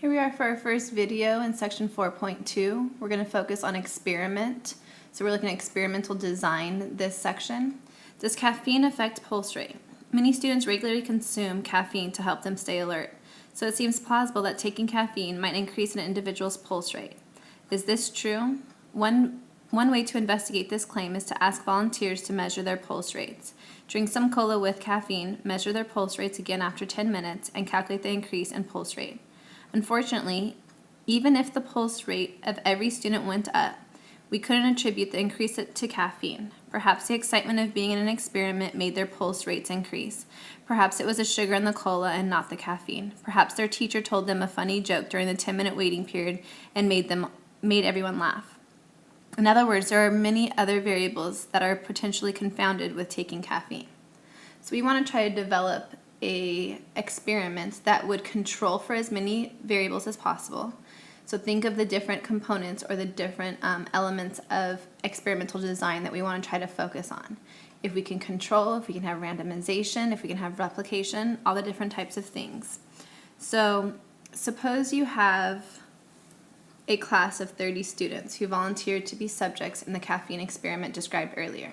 Here we are for our first video in section 4.2. We're going to focus on experiment. So we're looking at experimental design this section. Does caffeine affect pulse rate? Many students regularly consume caffeine to help them stay alert. So it seems plausible that taking caffeine might increase an individual's pulse rate. Is this true? One way to investigate this claim is to ask volunteers to measure their pulse rates. Drink some cola with caffeine, measure their pulse rates again after 10 minutes, and calculate the increase in pulse rate. Unfortunately, even if the pulse rate of every student went up, we couldn't attribute the increase to caffeine. Perhaps the excitement of being in an experiment made their pulse rates increase. Perhaps it was the sugar in the cola and not the caffeine. Perhaps their teacher told them a funny joke during the 10-minute waiting period and made everyone laugh. In other words, there are many other variables that are potentially confounded with taking caffeine. So we want to try to develop an experiment that would control for as many variables as possible. So think of the different components or the different elements of experimental design that we want to try to focus on. If we can control, if we can have randomization, if we can have replication, all the different types of things. So suppose you have a class of 30 students who volunteered to be subjects in the caffeine experiment described earlier.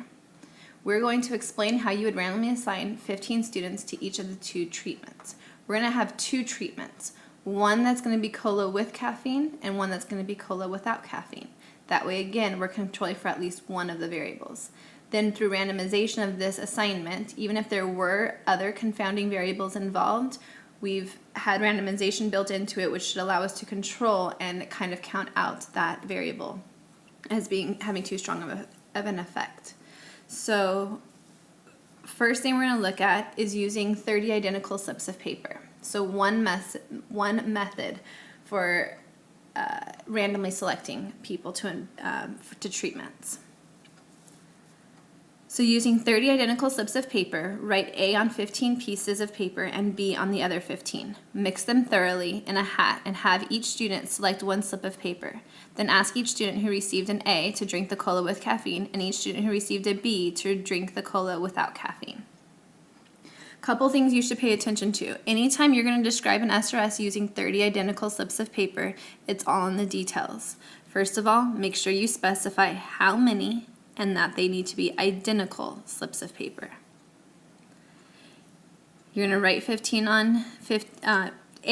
We're going to explain how you would randomly assign 15 students to each of the two treatments. We're going to have two treatments, one that's going to be cola with caffeine and one that's going to be cola without caffeine. That way, again, we're controlling for at least one of the variables. Then through randomization of this assignment, even if there were other confounding variables involved, we've had randomization built into it, which should allow us to control and kind of count out that variable as having too strong of an effect. So first thing we're going to look at is using 30 identical slips of paper. So one method for randomly selecting people to treatments. So using 30 identical slips of paper, write A on 15 pieces of paper and B on the other 15. Mix them thoroughly in a hat and have each student select one slip of paper. Then ask each student who received an A to drink the cola with caffeine and each student who received a B to drink the cola without caffeine. Couple things you should pay attention to. Anytime you're going to describe an SRS using 30 identical slips of paper, it's all in the details. First of all, make sure you specify how many and that they need to be identical slips of paper. You're going to write A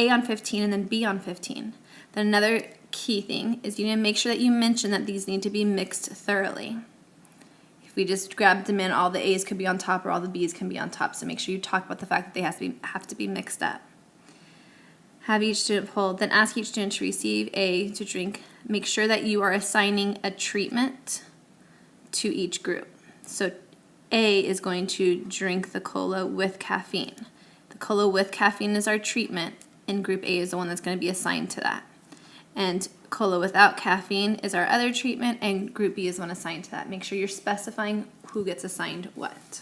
on 15 and then B on 15. Then another key thing is you need to make sure that you mention that these need to be mixed thoroughly. If we just grabbed them in, all the A's could be on top or all the B's can be on top. So make sure you talk about the fact that they have to be mixed up. Have each student pull, then ask each student to receive A to drink. Make sure that you are assigning a treatment to each group. So A is going to drink the cola with caffeine. The cola with caffeine is our treatment, and group A is the one that's going to be assigned to that. And cola without caffeine is our other treatment, and group B is one assigned to that. Make sure you're specifying who gets assigned what.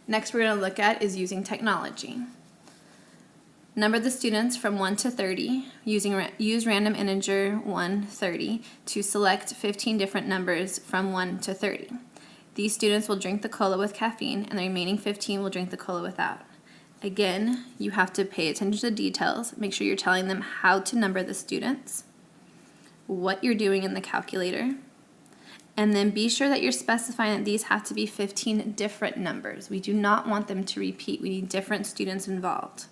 Next we're going to look at is using technology. Number the students from 1 to 30, use random integer 1, 30 to select 15 different numbers from 1 to 30. These students will drink the cola with caffeine and the remaining 15 will drink the cola without. Again, you have to pay attention to the details. Make sure you're telling them how to number the students, what you're doing in the calculator, and then be sure that you're specifying that these have to be 15 different numbers. We do not want them to repeat. We need different students involved.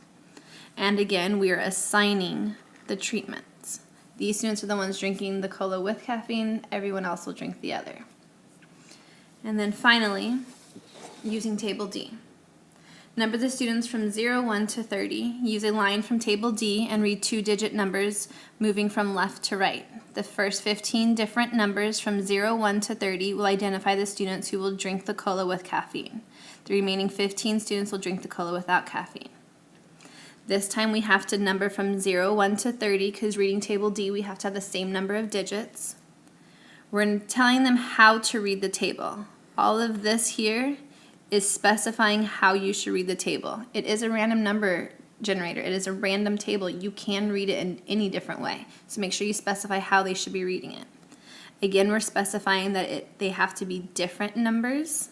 And again, we are assigning the treatments. These students are the ones drinking the cola with caffeine. Everyone else will drink the other. And then finally, using table D. Number the students from 0, 1 to 30. Use a line from table D and read 2-digit numbers moving from left to right. The first 15 different numbers from 0, 1 to 30 will identify the students who will drink the cola with caffeine. The remaining 15 students will drink the cola without caffeine. This time we have to number from 0, 1 to 30 because reading table D we have to have the same number of digits. We're telling them how to read the table. All of this here is specifying how you should read the table. It is a random number generator. It is a random table. You can read it in any different way. So make sure you specify how they should be reading it. Again, we're specifying that they have to be different numbers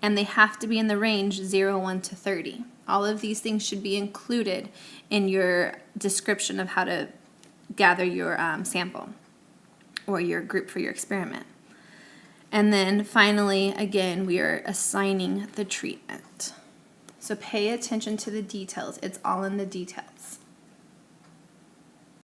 and they have to be in the range 0, 1 to 30. All of these things should be included in your description of how to gather your sample or your group for your experiment. And then finally, again, we are assigning the treatment. So pay attention to the details. It's all in the details.